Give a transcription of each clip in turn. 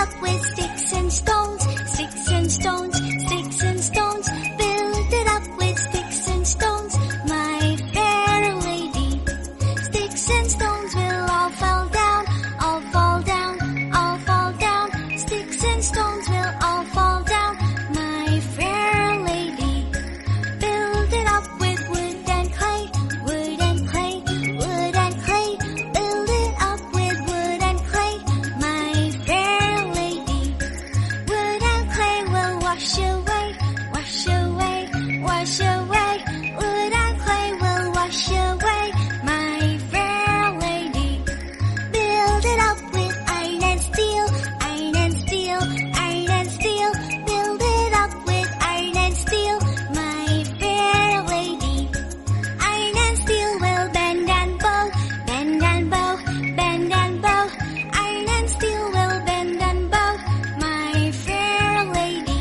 up with sticks and stones, sticks and stones, sticks and stones. Build it up with sticks and stones, my fair lady. Sticks and stones will all fall down, all fall down, all fall down. Sticks and stones will all fall down, my fair lady. Build it up with wood and clay, wood and clay, wood and clay. Build it up with wood and clay, my fair lady. Wood and clay will wash away, wash away, wash away. Wood and clay will wash away, my fair lady. Build it up with iron and steel, iron and steel, iron and steel. Build it up with iron and steel, my fair lady. Iron and steel will bend and bow, bend and bow, bend and bow. Iron and steel will bend and bow, my fair lady.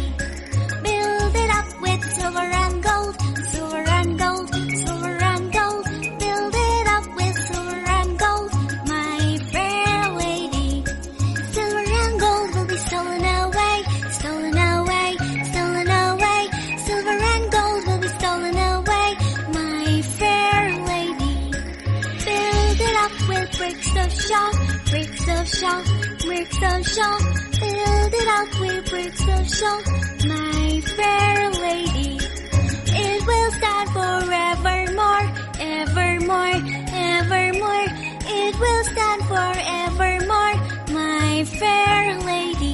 Build it up with silver and gold, silver and gold, silver and gold. Build it up with silver and gold, my fair lady. Silver and gold will be stolen away, stolen away, stolen away. Silver and gold will be stolen away, my fair lady. Build it up with bricks of shaw, bricks of shaw, bricks of shaw. Build it up with bricks of shaw, my fair lady. It will stand forevermore, evermore, evermore. It will stand forevermore, my fair lady.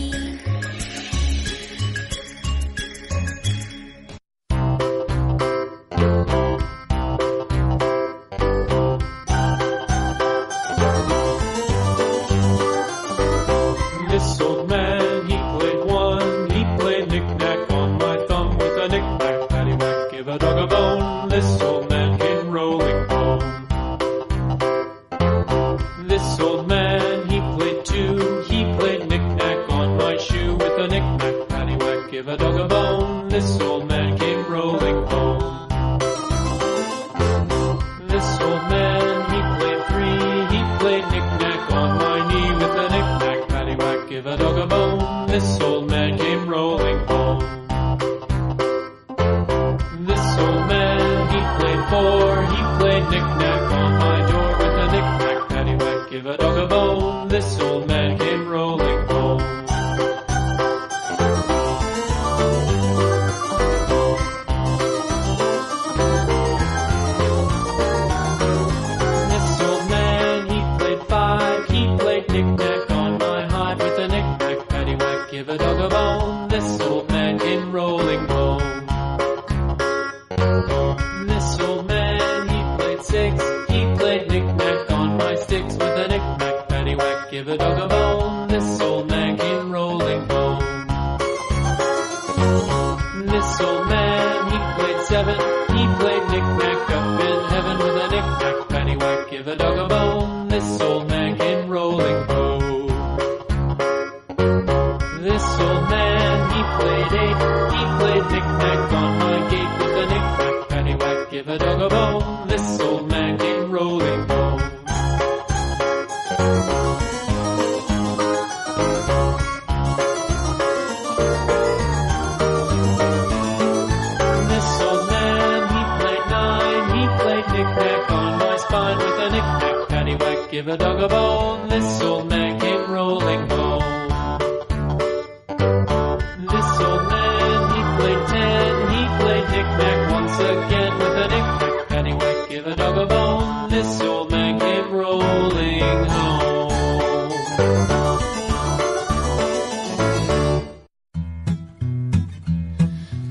This old man, he played one. He played knick-knack on my thumb with a knick-knack, paddywhack, give a dog a bone. This old man came rolling home. This old man, he played two. He played knick-knack on my shoe with a knick-knack, paddywhack, give a dog a bone. This old man came rolling home. This old man, he played three. He played knick-knack on my knee with a knick-knack, paddywhack, give a dog a bone. This old man came rolling home. This old man, he played four. He played knick-knack on my door with a knick-knack, paddywhack, give a dog a bone. This old man came rolling home. This old man, he played five. He played knick-knack on my hide with a knick-knack, paddywhack, give a dog a bone. This old man came rolling home. This old man, he played six. He played knick-knack on my sticks with a knick-knack, paddywhack, give a dog a bone. This old man came rolling home. This old man, he played seven. He played knick-knack up in heaven with a knick-knack, paddywhack, give a dog a bone. This old man came rolling home. This old man, he played eight. He played knick-knack on my gate with a knick-knack, paddywhack, give a dog a bone. This old man came rolling home. This old man, he played nine. He played knick-knack on my spine with a knick-knack, paddywhack, give a dog a bone. This old man came rolling home. This old man, he played ten. He played knick-knack once again with a knick-knack, paddywhack, give a dog a bone. This old man came rolling home.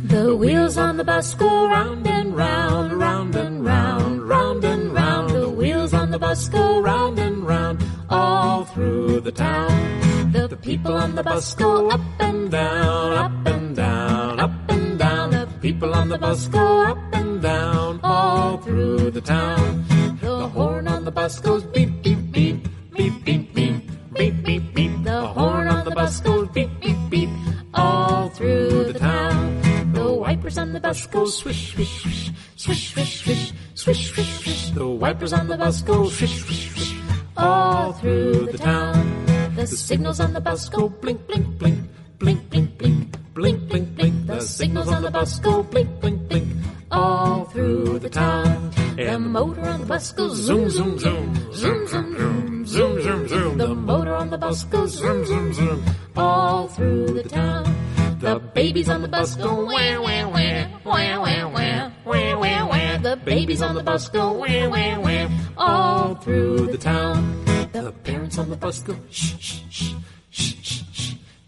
The wheels on the bus go round and round, round and round, round and round. The wheels on the bus go round and round, all through the town. The people on the bus go up and down, up and down, up and down. The people on the bus go up and down, all through the town. The horn on the bus goes beep, beep, beep, beep, beep, beep, beep, beep, beep. The horn on the bus goes beep, beep, beep, all through the town. The wipers on the bus go swish, swish, swish, swish, swish, swish, swish, swish, swish. The wipers on the bus go swish, swish, swish, all through the town. The signals on the bus go blink, blink, blink, blink, blink, blink, blink, blink, blink. The signals on the bus go blink, blink, blink, all through the town. The motor on the bus goes zoom, zoom, zoom, zoom, zoom, zoom, zoom, zoom, zoom. The motor on the bus goes zoom, zoom, zoom, all through the town. The babies on the bus go wah, wah, wah, wah, wah, wah, wah, wah, wah. The babies on the bus go wah, wah, wah, all through the town. The parents on the bus go shh, shh, shh, shh, shh,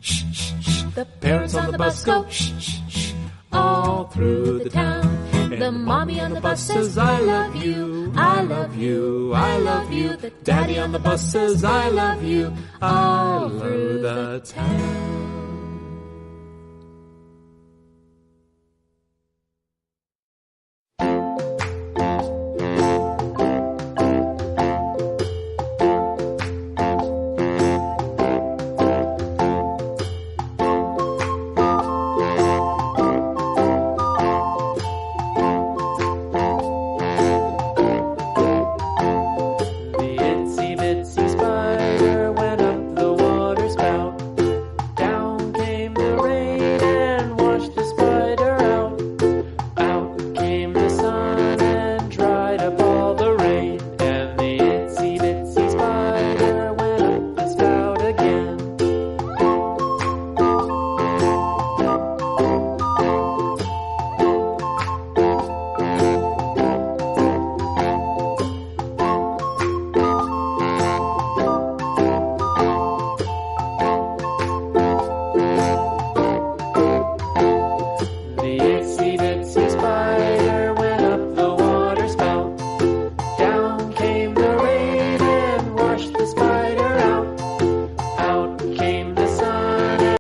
shh, shh, shh. The parents on the bus go shh, shh, shh, all through the town. The mommy on the bus says, I love you, I love you, I love you. The daddy on the bus says, I love you, all through the town.